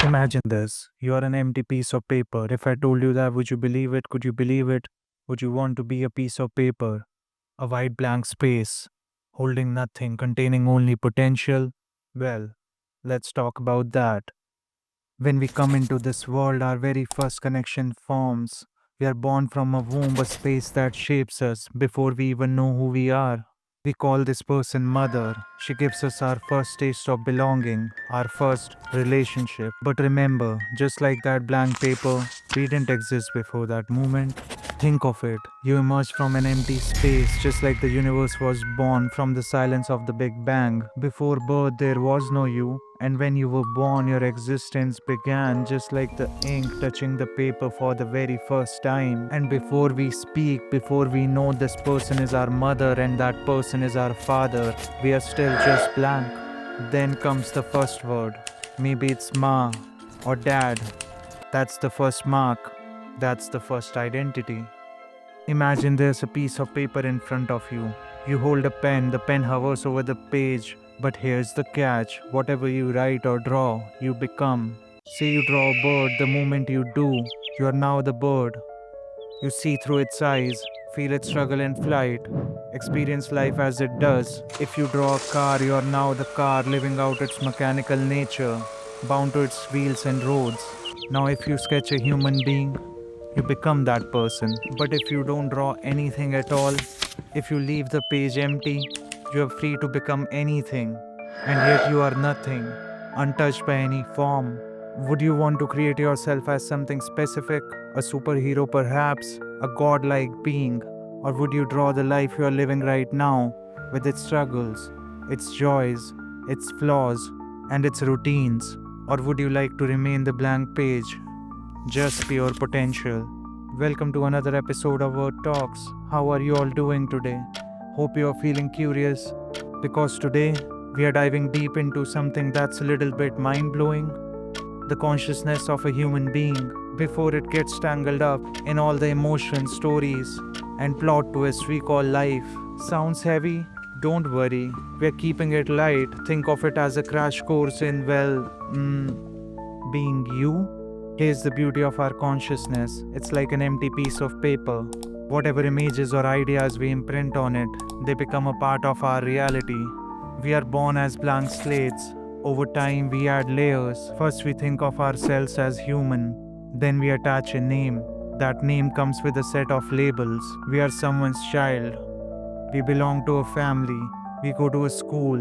Imagine this. You are an empty piece of paper. If I told you that, would you believe it? Could you believe it? Would you want to be a piece of paper? A white blank space, holding nothing, containing only potential? Well, let's talk about that. When we come into this world, our very first connection forms. We are born from a womb, a space that shapes us before we even know who we are. We call this person mother. She gives us our first taste of belonging, our first relationship. But remember, just like that blank paper, we didn't exist before that moment. Think of it. You emerged from an empty space, just like the universe was born from the silence of the Big Bang. Before birth, there was no you, and when you were born, your existence began just like the ink touching the paper for the very first time. And before we speak, before we know this person is our mother and that person is our father, we are still just blank. Then comes the first word. Maybe it's ma or dad. That's the first mark. That's the first identity. Imagine there's a piece of paper in front of you. You hold a pen, the pen hovers over the page. But here's the catch: whatever you write or draw, you become. Say you draw a bird, the moment you do, you are now the bird. You see through its eyes, feel its struggle in flight, experience life as it does. If you draw a car, you are now the car living out its mechanical nature, bound to its wheels and roads. Now, if you sketch a human being, you become that person. But if you don't draw anything at all, if you leave the page empty, you are free to become anything. And yet you are nothing, untouched by any form. Would you want to create yourself as something specific? A superhero perhaps? A godlike being? Or would you draw the life you are living right now, with its struggles, its joys, its flaws, and its routines? Or would you like to remain the blank page, just pure potential? Welcome to another episode of Word Talks. How are you all doing today? Hope you are feeling curious, because today we are diving deep into something that's a little bit mind blowing: the consciousness of a human being before it gets tangled up in all the emotions, stories, and plot twists we call life. Sounds heavy? Don't worry, we're keeping it light. Think of it as a crash course in, being you. Here's the beauty of our consciousness: it's like an empty piece of paper. Whatever images or ideas we imprint on it, they become a part of our reality. We are born as blank slates. Over time, we add layers. First, we think of ourselves as human. Then, we attach a name. That name comes with a set of labels. We are someone's child. We belong to a family. We go to a school.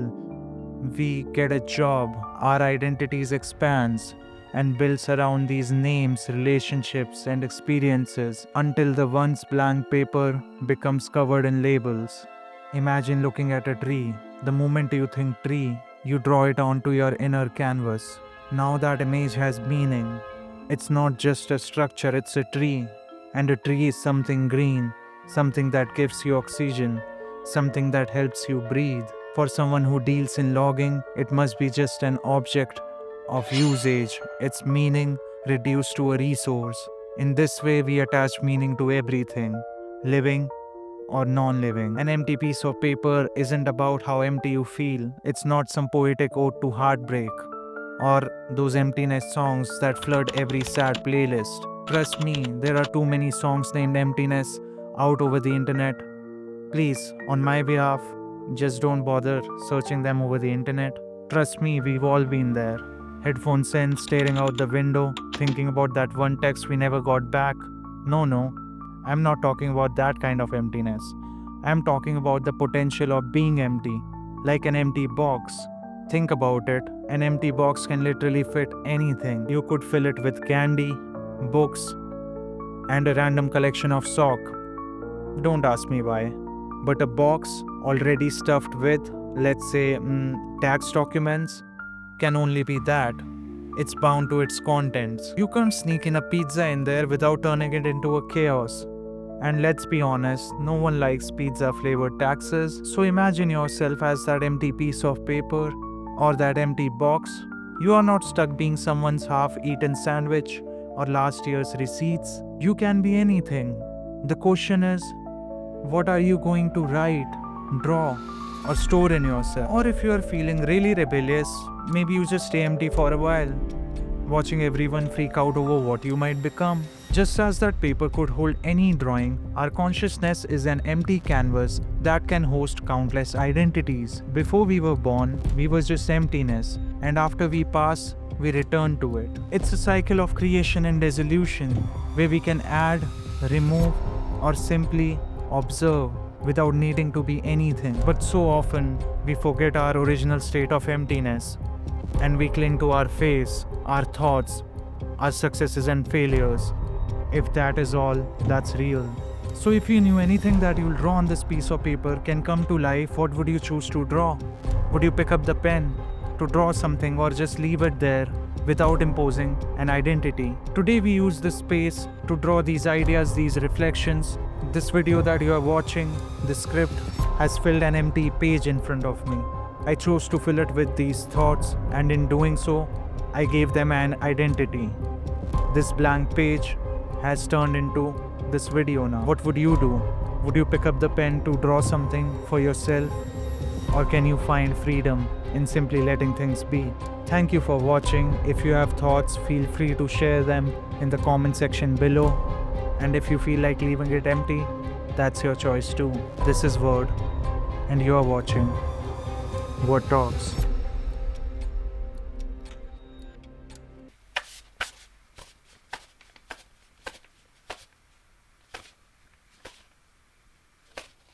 We get a job. Our identities expands and builds around these names, relationships, and experiences until the once blank paper becomes covered in labels. Imagine looking at a tree. The moment you think tree, you draw it onto your inner canvas. Now that image has meaning. It's not just a structure, it's a tree. And a tree is something green, something that gives you oxygen, something that helps you breathe. For someone who deals in logging, it must be just an object of usage, its meaning reduced to a resource. In this way, we attach meaning to everything, living or non living. An empty piece of paper isn't about how empty you feel. It's not some poetic ode to heartbreak or those emptiness songs that flood every sad playlist. Trust me, there are too many songs named Emptiness out over the internet. Please, on my behalf, just don't bother searching them over the internet. Trust me, we've all been there. Headphones in, staring out the window, thinking about that one text we never got back. No, I'm not talking about that kind of emptiness. I'm talking about the potential of being empty, like an empty box. Think about it. An empty box can literally fit anything. You could fill it with candy, books, and a random collection of sock. Don't ask me why. But a box already stuffed with, let's say, tax documents, can only be that. It's bound to its contents. You can't sneak in a pizza in there without turning it into a chaos. And let's be honest, no one likes pizza flavored taxes. So imagine yourself as that empty piece of paper or that empty box. You are not stuck being someone's half eaten sandwich or last year's receipts. You can be anything. The question is, what are you going to write, draw, or store in yourself? Or if you are feeling really rebellious, maybe you just stay empty for a while. watching everyone freak out over what you might become. Just as that paper could hold any drawing, our consciousness is an empty canvas that can host countless identities. Before we were born, we were just emptiness, and after we pass, we return to it. It's a cycle of creation and dissolution, where we can add, remove, or simply observe without needing to be anything. But so often, we forget our original state of emptiness, and we cling to our face, our thoughts, our successes and failures. If that is all, that's real. So if you knew anything that you'll draw on this piece of paper can come to life, what would you choose to draw? Would you pick up the pen to draw something, or just leave it there without imposing an identity? Today we use this space to draw these ideas, these reflections. This video that you are watching, the script, has filled an empty page in front of me. I chose to fill it with these thoughts, and in doing so, I gave them an identity. This blank page has turned into this video now. What would you do? Would you pick up the pen to draw something for yourself? Or can you find freedom in simply letting things be? Thank you for watching. If you have thoughts, feel free to share them in the comment section below. And if you feel like leaving it empty, that's your choice too. This is Word, and you are watching Word Talks.